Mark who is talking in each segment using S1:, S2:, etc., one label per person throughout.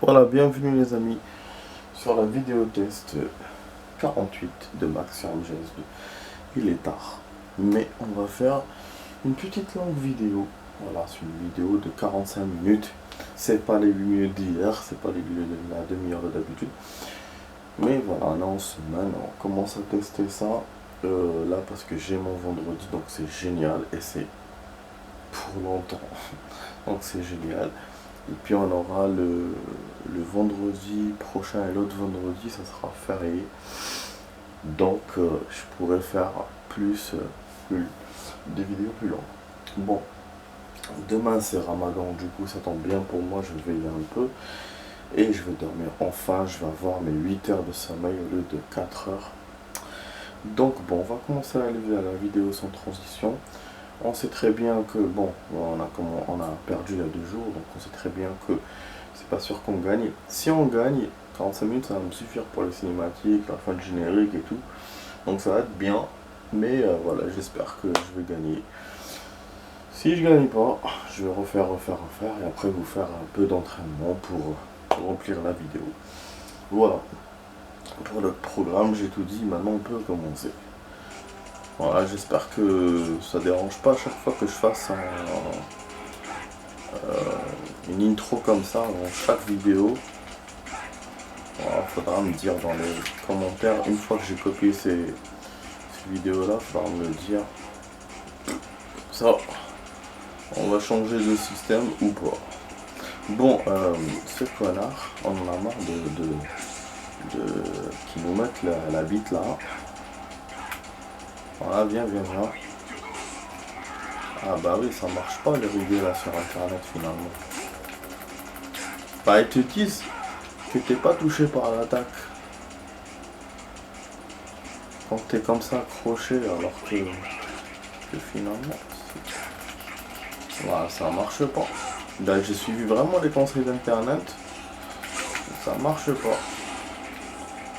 S1: Voilà, bienvenue les amis sur la vidéo test 48 de Max sur MGS2. Il est tard, mais on va faire une petite longue vidéo. Voilà, c'est une vidéo de 45 minutes. C'est pas les 8 minutes d'hier, c'est pas la demi-heure de d'habitude. Mais voilà, là en semaine, on commence à tester ça. Là parce que j'ai mon vendredi, donc c'est génial et c'est pour longtemps. Donc c'est génial. Et puis on aura le vendredi prochain et l'autre vendredi, ça sera férié. Donc je pourrais faire des vidéos plus longues. Bon, demain c'est Ramadan, du coup ça tombe bien pour moi, je vais veiller un peu. Et je vais dormir enfin, je vais avoir mes 8 heures de sommeil au lieu de 4 heures. Donc bon, on va commencer à aller à la vidéo sans transition. On sait très bien que, bon, on a perdu il y a 2 jours, donc on sait très bien que c'est pas sûr qu'on gagne. Si on gagne, 45 minutes ça va me suffire pour les cinématiques, la fin de générique et tout. Donc ça va être bien, mais voilà, j'espère que je vais gagner. Si je gagne pas, je vais refaire et après vous faire un peu d'entraînement pour remplir la vidéo. Voilà, pour le programme j'ai tout dit, maintenant on peut commencer. Voilà, j'espère que ça dérange pas à chaque fois que je fasse une intro comme ça dans chaque vidéo. Voilà, faudra me dire dans les commentaires, une fois que j'ai copié ces vidéos là, faudra me le dire. Ça, on va changer de système ou pas. Bon, ce connard, on en a marre qui nous mettent la bite là. Voilà, viens. Ah bah oui, ça marche pas les vidéos là sur internet finalement. Bah ils te disent que t'es pas touché par l'attaque. Quand t'es comme ça accroché alors que finalement... Voilà, ça marche pas. Là j'ai suivi vraiment les conseils d'internet. Ça marche pas.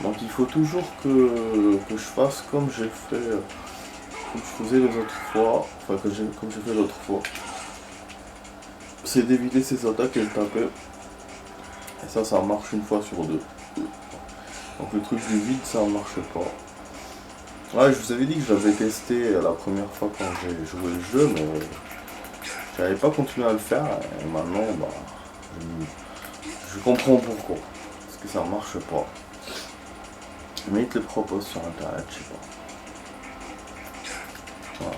S1: Donc il faut toujours que je fasse comme j'ai fait... Comme je faisais les autres fois, enfin comme j'ai fait l'autre fois, c'est d'éviter ces attaques et le taper. Et ça marche une fois sur 2. Donc le truc du vide, ça marche pas. Ouais, je vous avais dit que j'avais testé la première fois quand j'ai joué le jeu, mais j'avais pas continué à le faire. Et maintenant, bah, je comprends pourquoi. Parce que ça marche pas. Mais ils te le proposent sur internet, je sais pas. Voilà.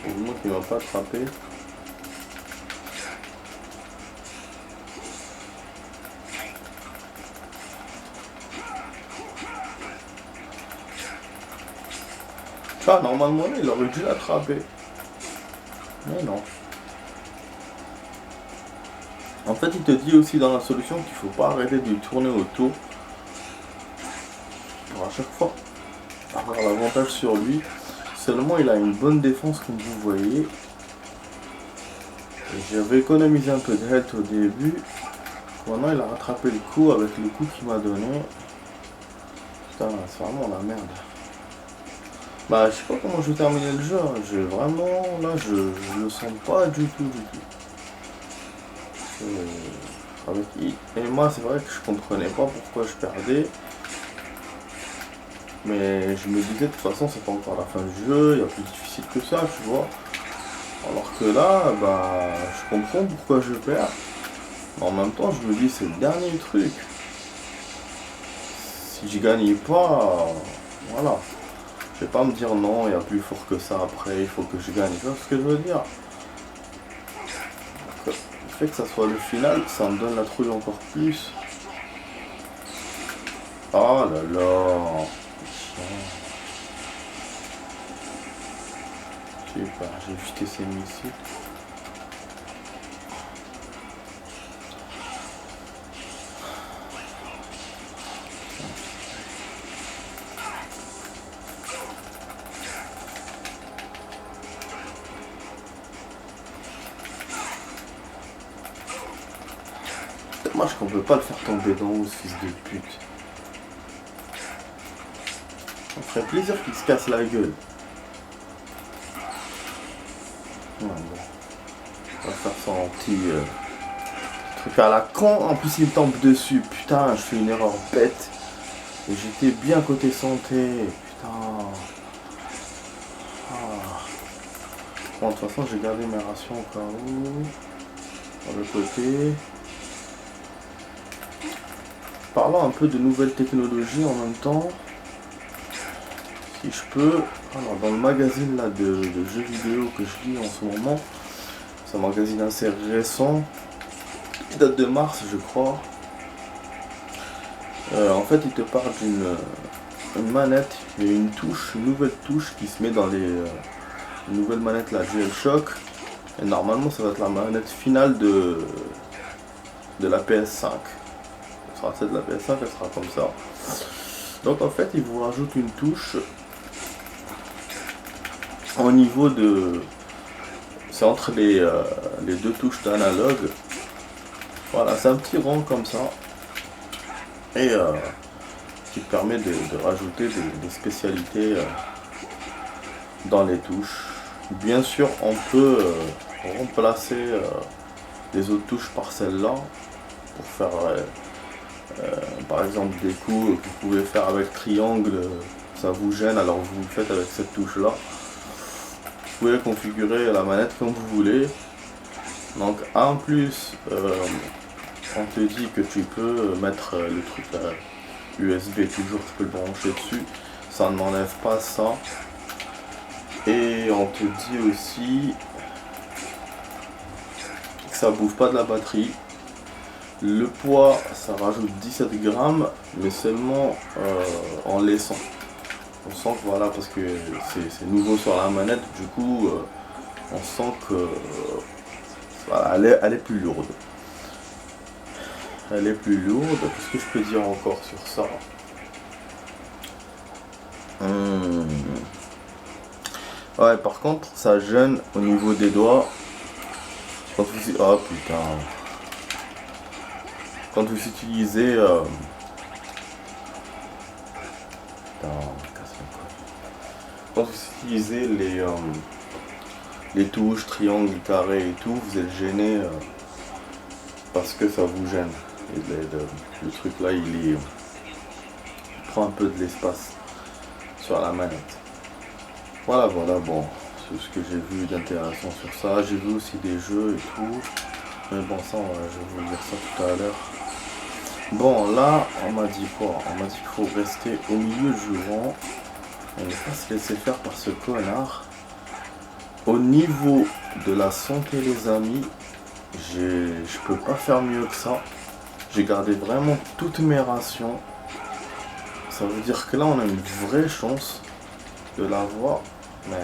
S1: Heureusement qu'il va pas attraper. Ah, normalement il aurait dû l'attraper. Mais non. En fait, il te dit aussi dans la solution qu'il faut pas arrêter de tourner autour. Pour à chaque fois avoir l'avantage sur lui. Seulement, il a une bonne défense comme vous voyez. J'avais économisé un peu de health au début. Maintenant, il a rattrapé le coup avec le coup qu'il m'a donné. Putain, c'est vraiment la merde. Bah, je sais pas comment je vais terminer le jeu. Hein. J'ai vraiment, là, je le sens pas du tout. Avec I. Et moi, c'est vrai que je comprenais pas pourquoi je perdais. Mais je me disais, de toute façon, c'est pas encore la fin du jeu, il y a plus difficile que ça, tu vois. Alors que là, bah, je comprends pourquoi je perds. Mais en même temps, je me dis, c'est le dernier truc. Si je gagne pas, voilà. Je vais pas me dire non, il y a plus fort que ça après, il faut que je gagne. Tu vois ce que je veux dire? Donc, le fait que ça soit le final, ça me donne la trouille encore plus. Oh là là. Super, j'ai juste essayé ici. Dommage qu'on peut pas le faire tomber d'en haut, ce fils de pute. Ça me ferait plaisir qu'il se casse la gueule. Ouais, bon. On va faire son petit truc à la con. En plus, il me tombe dessus. Putain, je fais une erreur bête. Et j'étais bien côté santé. Putain. Ah. Bon, de toute façon, j'ai gardé mes rations au cas où. Dans le côté. Parlons un peu de nouvelles technologies en même temps. Si je peux. Alors, dans le magazine là, de jeux vidéo que je lis en ce moment, c'est un magazine assez récent. Il date de mars, je crois. En fait, il te parle d'une manette et une touche, une nouvelle touche qui se met dans les nouvelles manettes, la DualShock. Et normalement, ça va être la manette finale de la PS5. Elle sera celle de la PS5, elle sera comme ça. Donc en fait, il vous rajoute une touche au niveau de... C'est entre les deux touches d'analogue. Voilà, c'est un petit rond comme ça. Et qui permet de rajouter des spécialités dans les touches. Bien sûr, on peut remplacer les autres touches par celle-là pour faire par exemple des coups que vous pouvez faire avec triangle, ça vous gêne, alors vous le faites avec cette touche-là. Vous pouvez configurer la manette comme vous voulez. Donc en plus, on te dit que tu peux mettre le truc USB, toujours tu peux le brancher dessus, ça ne m'enlève pas ça. Et on te dit aussi que ça bouffe pas de la batterie. Le poids, ça rajoute 17 grammes, mais seulement en laissant. On sent que voilà, parce que c'est nouveau sur la manette, du coup, on sent que voilà, elle est plus lourde. Elle est plus lourde. Qu'est-ce que je peux dire encore sur ça? Ouais, par contre, ça gêne au niveau des doigts. Quand vous... Oh putain. Quand vous utilisez... Quand vous utilisez les touches, triangle, carré et tout, vous êtes gêné parce que ça vous gêne. Et le truc là, il prend un peu de l'espace sur la manette. Voilà, bon, c'est ce que j'ai vu d'intéressant sur ça. J'ai vu aussi des jeux et tout. Mais bon, ça, je vais vous dire ça tout à l'heure. Bon, là, on m'a dit quoi? On m'a dit qu'il faut rester au milieu du rang. On ne va pas se laisser faire par ce connard. Au niveau de la santé, les amis, je peux pas faire mieux que ça. J'ai gardé vraiment toutes mes rations. Ça veut dire que là, on a une vraie chance de l'avoir. Mais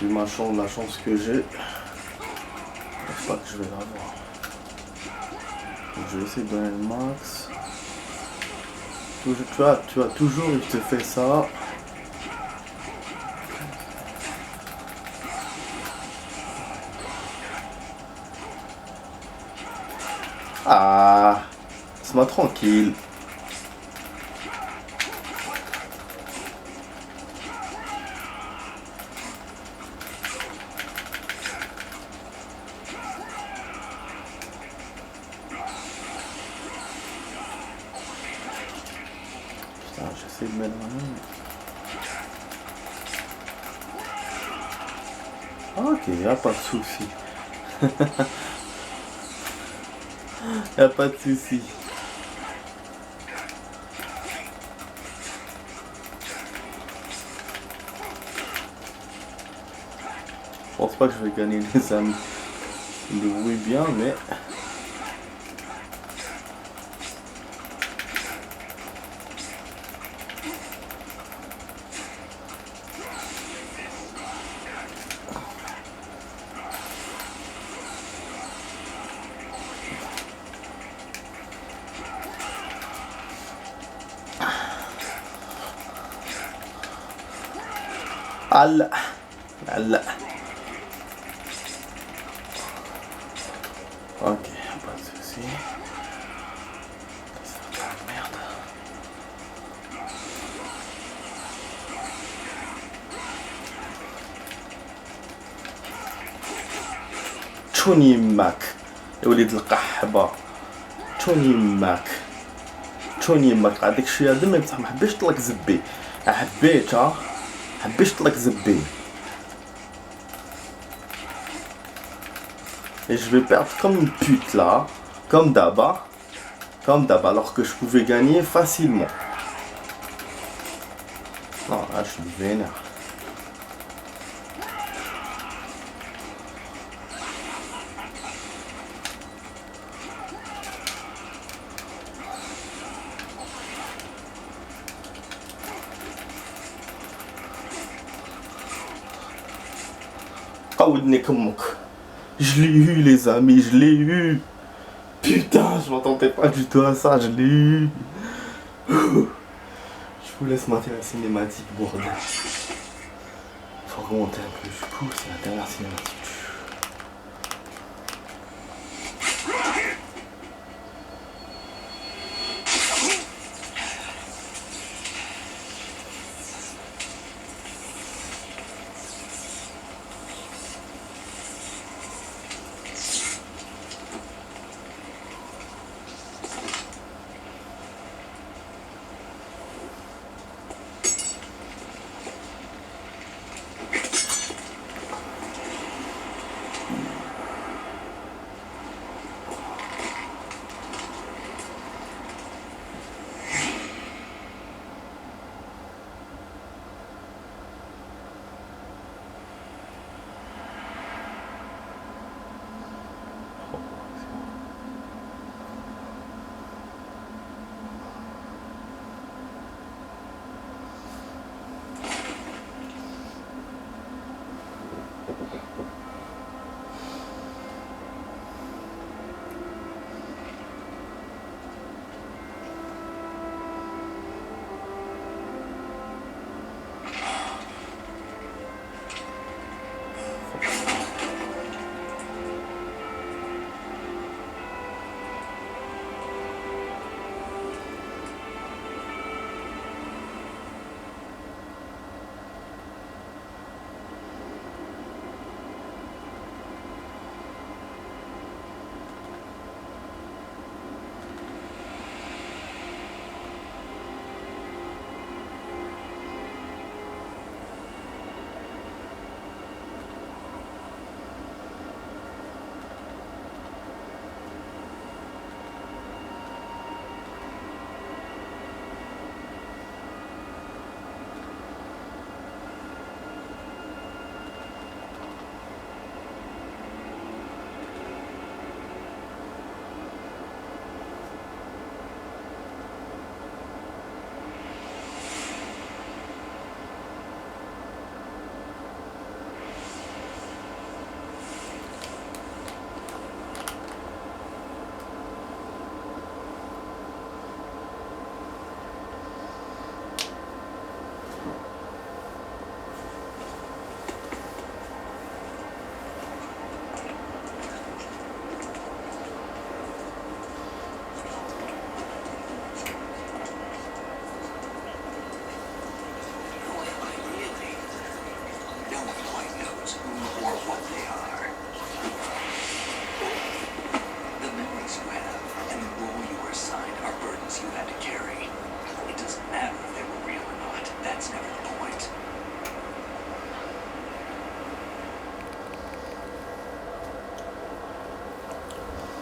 S1: vu la chance que j'ai, je pense pas que je vais l'avoir. Je vais essayer de donner le max. Tu vois, toujours il te fait ça. Ah, laisse-moi tranquille. J'essaie de mettre la main. Ok, y a pas de souci. Y a pas de souci. Je pense pas que je vais gagner les amis. Je me débrouille bien, mais... Allah. Allah. Ok, pas de soucis. Merde. شوني يماك يا وليد القحبة شوني يماك شوني يماك هذاك الشيء هذا بصح ما حبيتش طلق زبي حبيت حبيتش طلق زبي et je vais perdre comme une pute là comme d'hab alors que je pouvais gagner facilement. Non là je suis vénère. Je l'ai eu les amis, je l'ai eu. Putain, je m'attendais pas du tout à ça, je l'ai eu. Je vous laisse mater la cinématique, bordel. Faut remonter un peu, je pousse, c'est la dernière cinématique.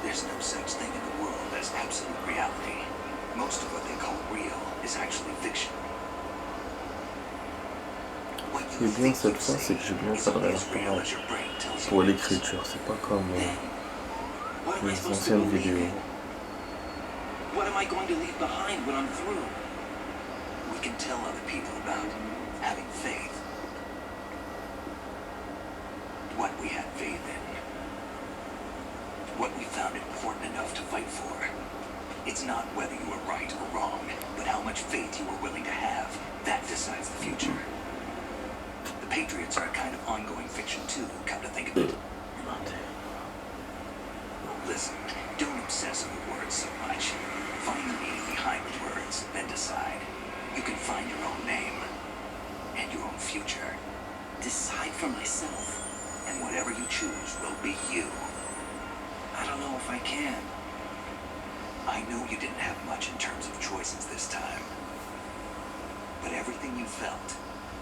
S2: There's no such thing in the world as absolute reality. Most of what they call real is actually fiction.
S1: Ce qui est bien cette fois, c'est que j'ai bien encadré pour l'écriture. C'est pas comme les anciennes vidéos.
S2: What am I going to leave behind when I'm through? We can tell other people about having faith. What we had faith in. What we found important enough to fight for. It's not whether you were right or wrong, but how much faith you were willing to have. That decides the future. The Patriots are a kind of ongoing fiction too, come to think of it. Listen, don't obsess over words so much. Find the meaning behind the words, then decide. You can find your own name and your own future. Decide for myself, and whatever you choose will be you. I don't know if I can. I know you didn't have much in terms of choices this time. But everything you felt,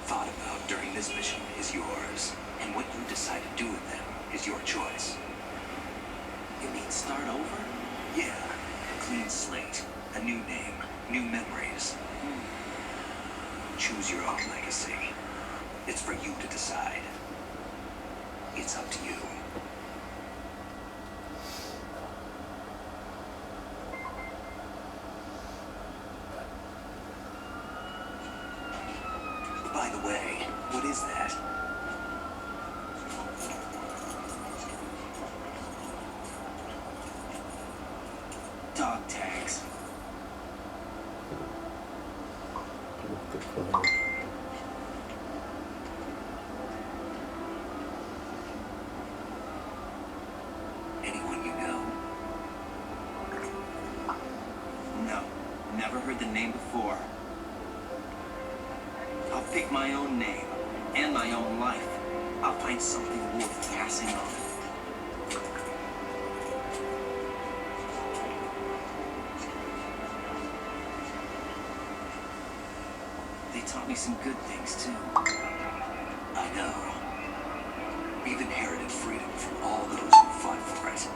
S2: thought about during this mission is yours. And what you decide to do with them is your choice. You mean start over? Yeah. A clean slate. A new name. New memories. Choose your own legacy. It's for you to decide. It's up to you. By the way, what is that? Dog tags. Anyone you know? No, never heard the name before. I'll pick my own name and my own life. I'll find something worth passing on. They taught me some good things too. I know. We've inherited freedom from all those who fought for it.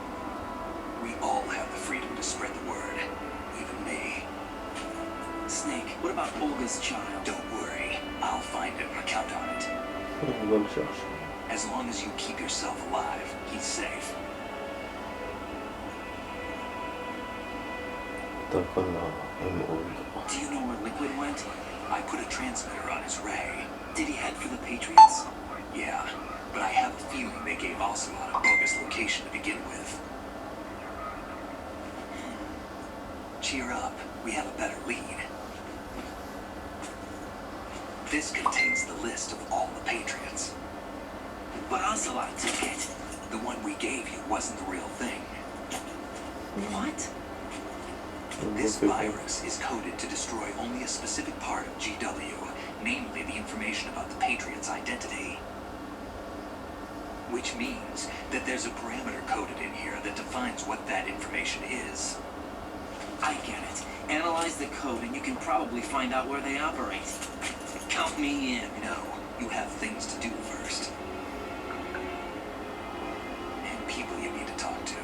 S2: We all have the freedom to spread the word. Even me. Snake, what about Olga's child? Don't worry. I'll find him. Count on it. As long as you keep yourself alive, he's safe.
S1: Oh,
S2: Do you know where Liquid went? I put a transmitter on his ray. Did he head for the Patriots? Yeah, but I have a feeling they gave Ocelot a bogus location to begin with. Cheer up. We have a better lead. This contains the list of all the Patriots. But Ocelot took it. The one we gave you wasn't the real thing. What? This virus is coded to destroy only a specific part of GW, namely the information about the Patriots' identity. Which means that there's a parameter coded in here that defines what that information is. I get it. Analyze the code and you can probably find out where they operate. Count me in. No, you have things to do first. And people you need to talk to.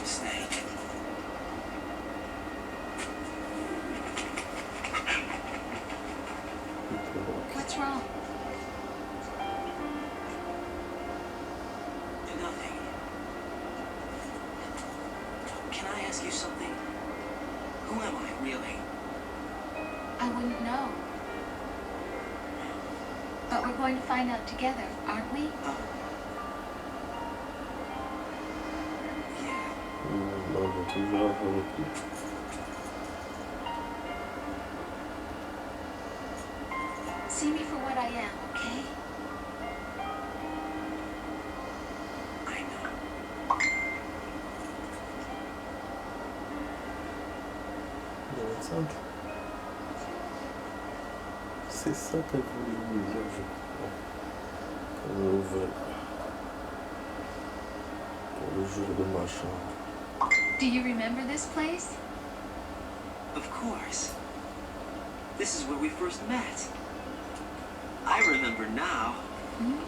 S2: Snake.
S3: What's wrong?
S2: Nothing. Can I ask you something? Who am I, really?
S3: I wouldn't know. But we're going to find out together, aren't we?
S2: Yeah.
S3: See me for what I am, okay?
S2: I know.
S1: C'est ça qu'elle voulait nous dire, je crois. Comme nouvelle. Pour le jour de machin.
S3: Do you remember this place?
S2: Of course. This is where we first met. I remember now.
S3: Hmm?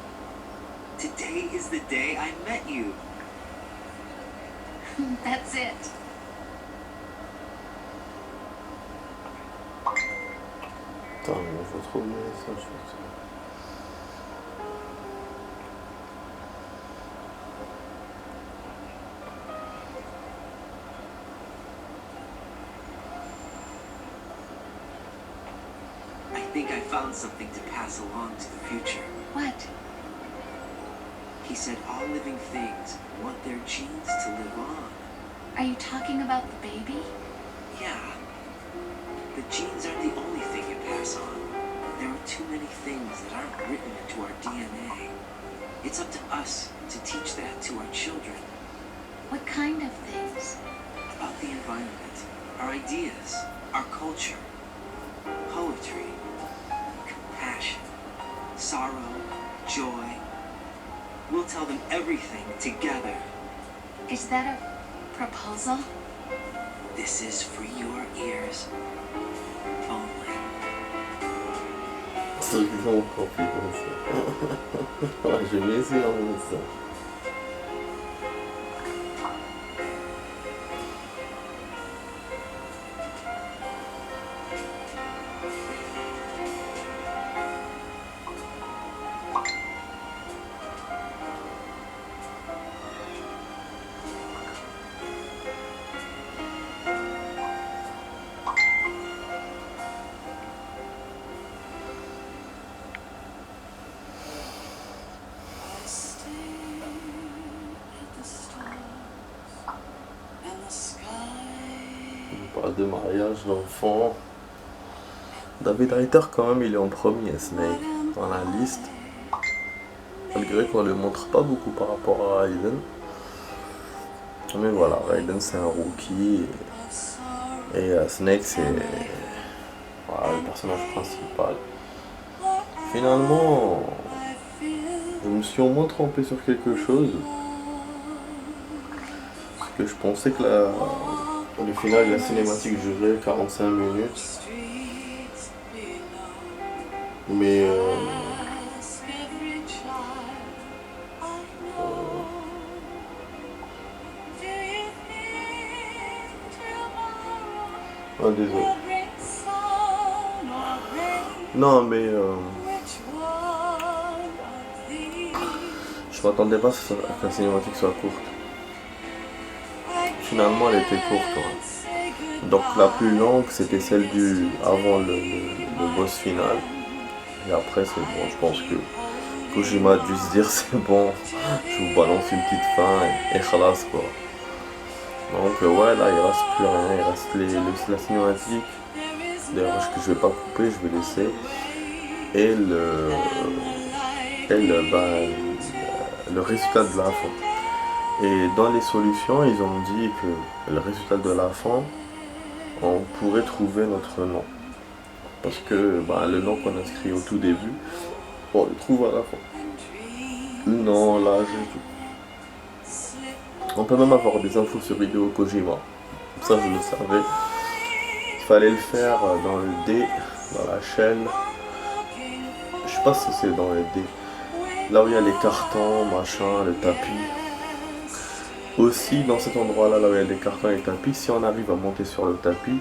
S2: Today is the day I met you.
S3: That's it.
S1: Putain, on va trop bien ça, je pense.
S2: think I found something to pass along to the future.
S3: What?
S2: He said all living things want their genes to live on.
S3: Are you talking about the baby?
S2: Yeah. The genes aren't the only thing you pass on. There are too many things that aren't written into our DNA. It's up to us to teach that to our children.
S3: What kind of things?
S2: About the environment, our ideas, our culture, poetry, compassion, sorrow, joy. We'll tell them everything together.
S3: Is that a proposal?
S2: This is for your ears only.
S1: C'est vraiment compliqué comme ça. Ouais, je vais essayer en même ça. On parle de mariage, d'enfants. David Hayter, quand même, il est en premier, Snake, dans la liste. Malgré qu'on ne le montre pas beaucoup par rapport à Raiden. Mais voilà, Raiden c'est un rookie. Et Snake c'est voilà, le personnage principal. Finalement, je me suis au moins trompé sur quelque chose. Parce que je pensais que le final de la cinématique durait 45 minutes. Mais ah, désolé. Non, mais je m'attendais pas à ce que la cinématique soit courte. Finalement, elle était courte. Ouais. Donc, la plus longue, c'était celle du avant le boss final. Et après, c'est bon. Je pense que Kojima a dû se dire c'est bon, je vous balance une petite fin et khalas quoi. Donc, ouais, là, il reste plus rien. Il reste la cinématique. D'ailleurs, que je vais pas couper, je vais laisser. Et le résultat de la fin. Et dans les solutions, ils ont dit que le résultat de la fin, on pourrait trouver notre nom. Parce que le nom qu'on a inscrit au tout début, on le trouve à la fin. Non, là, on peut même avoir des infos sur Hideo Kojima. Ça, je le savais. Il fallait le faire dans le D, dans la chaîne. Je sais pas si c'est dans le D. Là où il y a les cartons, machin, le tapis. Aussi, dans cet endroit-là, là où il y a les cartons et les tapis, si on arrive à monter sur le tapis,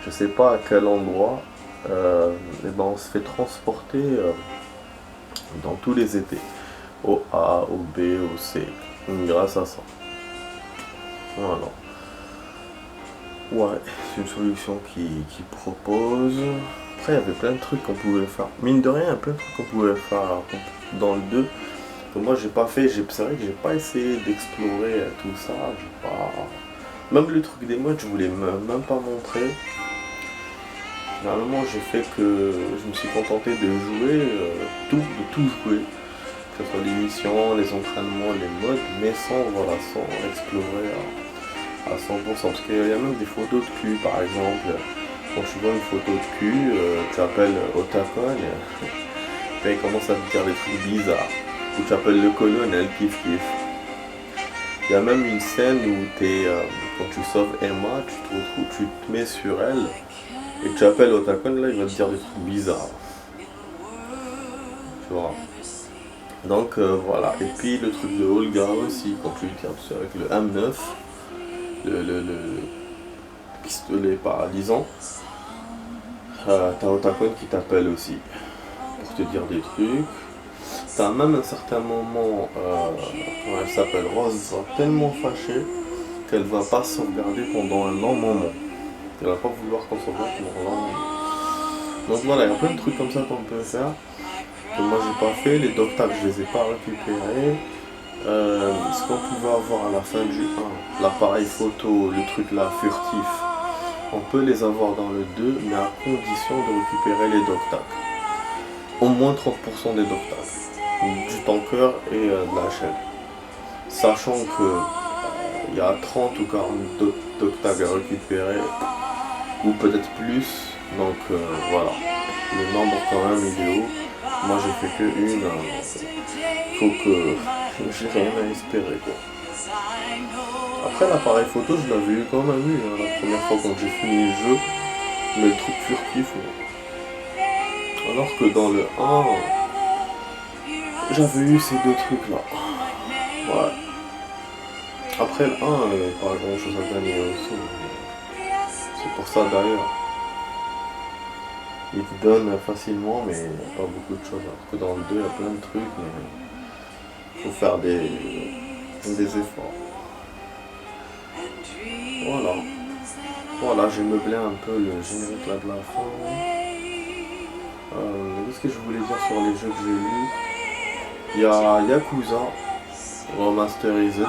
S1: je sais pas à quel endroit, on se fait transporter dans tous les étés. Au A, au B, au C. Grâce à ça. Voilà. Ouais, c'est une solution qui propose. Après, il y avait plein de trucs qu'on pouvait faire. Mine de rien, il y a plein de trucs qu'on pouvait faire dans le 2. Que moi, j'ai pas fait. C'est vrai que j'ai pas essayé d'explorer tout ça. J'ai pas... Même le truc des modes, je voulais même pas montrer. Finalement, j'ai fait que je me suis contenté de jouer, de tout jouer. Que ce soit les missions, les entraînements, les modes, mais sans explorer à 100%. Parce qu'il y a même des photos de cul, par exemple. Quand tu vois une photo de cul, tu appelles Otakon, puis il commence à te dire des trucs bizarres. Ou tu appelles le colonel, kiff. Il y a même une scène où quand tu sauves Emma, tu te mets sur elle, et tu appelles Otakon, là il va te dire des trucs bizarres. Tu vois. Donc voilà. Et puis le truc de Olga aussi, quand tu tires dessus avec le M9, le pistolet paralysant, t'as Otakon qui t'appelle aussi pour te dire des trucs. T'as même un certain moment, comment elle s'appelle, Rose, sera tellement fâchée qu'elle va pas sauvegarder pendant un long moment. Elle va pas vouloir qu'on sauvegarde pendant un long moment. Donc voilà, il y a plein de trucs comme ça qu'on peut faire, que moi j'ai pas fait. Les doctacs, je les ai pas récupérés. Ce qu'on pouvait avoir à la fin du 1, l'appareil photo, le truc là furtif, on peut les avoir dans le 2, mais à condition de récupérer les doctacs. Au moins 30% des doctacs, du tanker et de la chaîne. Sachant que il y a 30 ou 40 doctacs à récupérer, ou peut-être plus, donc voilà. Le nombre quand même il est haut. Moi j'ai fait que une, faut que j'ai rien à espérer quoi. Après l'appareil photo je l'avais eu quand même eu, hein, la première fois quand j'ai fini le jeu, mais le truc furtif non. Alors que dans le 1, j'avais eu ces deux trucs là. Ouais. Après le 1, pas grand chose à gagner aussi. C'est pour ça d'ailleurs. Il te donne facilement mais pas beaucoup de choses. Alors que dans le 2, il y a plein de trucs mais faut faire des efforts. Voilà. Voilà, j'ai meublé un peu le générique là de la fin. Qu'est-ce que je voulais dire sur les jeux que j'ai lus? Il y a Yakuza Remasterized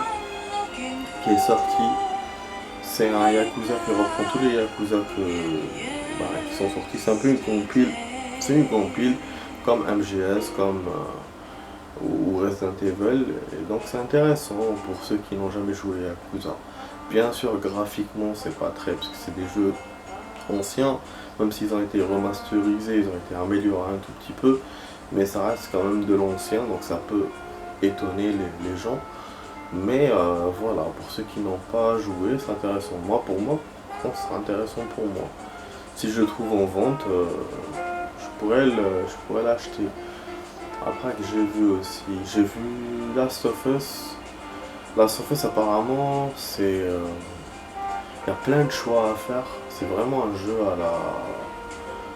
S1: qui est sorti. C'est un Yakuza qui reprend tous les Yakuza qui sont sortis. C'est un peu une compile. C'est une compile comme MGS, comme ou Resident Evil. Et donc c'est intéressant pour ceux qui n'ont jamais joué à Yakuza. Bien sûr, graphiquement, c'est pas très, parce que c'est des jeux anciens, même s'ils ont été remasterisés, ils ont été améliorés un tout petit peu, mais ça reste quand même de l'ancien, donc ça peut étonner les gens. Mais voilà, pour ceux qui n'ont pas joué, c'est intéressant. Pour moi, je pense que c'est intéressant pour moi. Si je le trouve en vente, je pourrais l'acheter. Après que j'ai vu aussi, j'ai vu Last of Us. Last of Us apparemment, il y a plein de choix à faire. C'est vraiment un jeu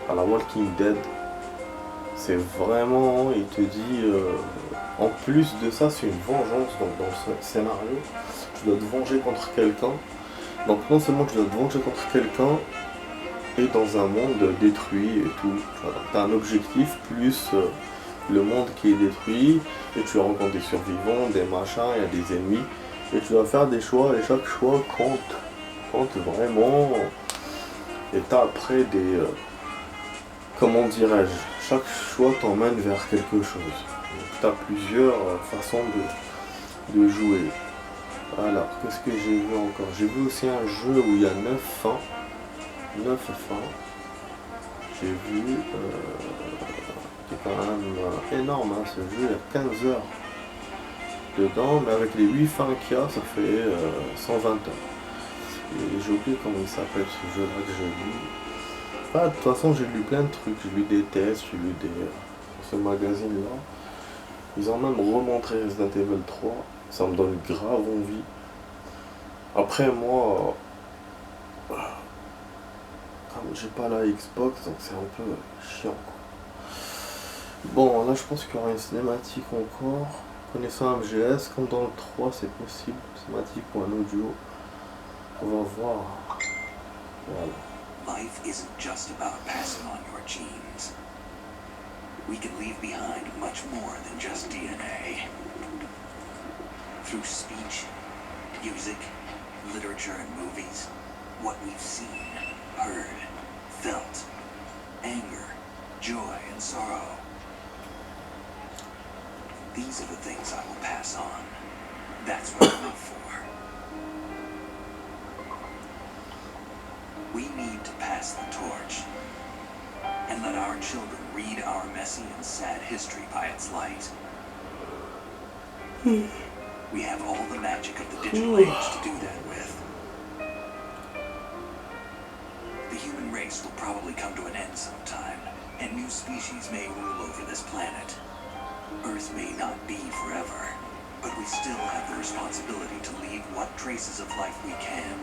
S1: à la Walking Dead. C'est vraiment, il te dit, en plus de ça, c'est une vengeance. Donc dans ce scénario, tu dois te venger contre quelqu'un. Donc non seulement tu dois te venger contre quelqu'un, et dans un monde détruit et tout. Tu as un objectif plus le monde qui est détruit, et tu rencontres des survivants, des machins, il y a des ennemis, et tu dois faire des choix, et chaque choix compte vraiment. Et tu as après des... comment dirais-je, chaque choix t'emmène vers quelque chose. Tu as plusieurs façons de jouer. Alors, qu'est-ce que j'ai vu encore? J'ai vu aussi un jeu où il y a 9 fins. 9 fins. J'ai vu... c'est quand même énorme hein, ce jeu, il y a 15 heures dedans, mais avec les 8 fins qu'il y a, ça fait 120 heures. Et j'ai oublié comment il s'appelle ce jeu-là que j'ai lu. De toute façon, j'ai lu plein de trucs, j'ai lu des tests, j'ai lu ce magazine-là. Ils ont même remontré Resident Evil 3, ça me donne grave envie. Après, moi, comme j'ai pas la Xbox, donc c'est un peu chiant quoi. Bon, là je pense qu'il y aura une cinématique encore. Connaissant MGS, comme dans le 3, c'est possible. Cinématique ou un audio. On va voir. Voilà.
S2: Life isn't just about passing on your genes. We can leave behind much more than just DNA. Through speech, music, literature, and movies, what we've seen, heard, felt, anger, joy, and sorrow. These are the things I will pass on. That's what I live for. We need to pass the torch and let our children read our messy and sad history by its light. We have all the magic of the digital age to do that with. The human race will probably come to an end sometime, and new species may rule over this planet. Earth may not be forever, but we still have the responsibility to leave what traces of life we can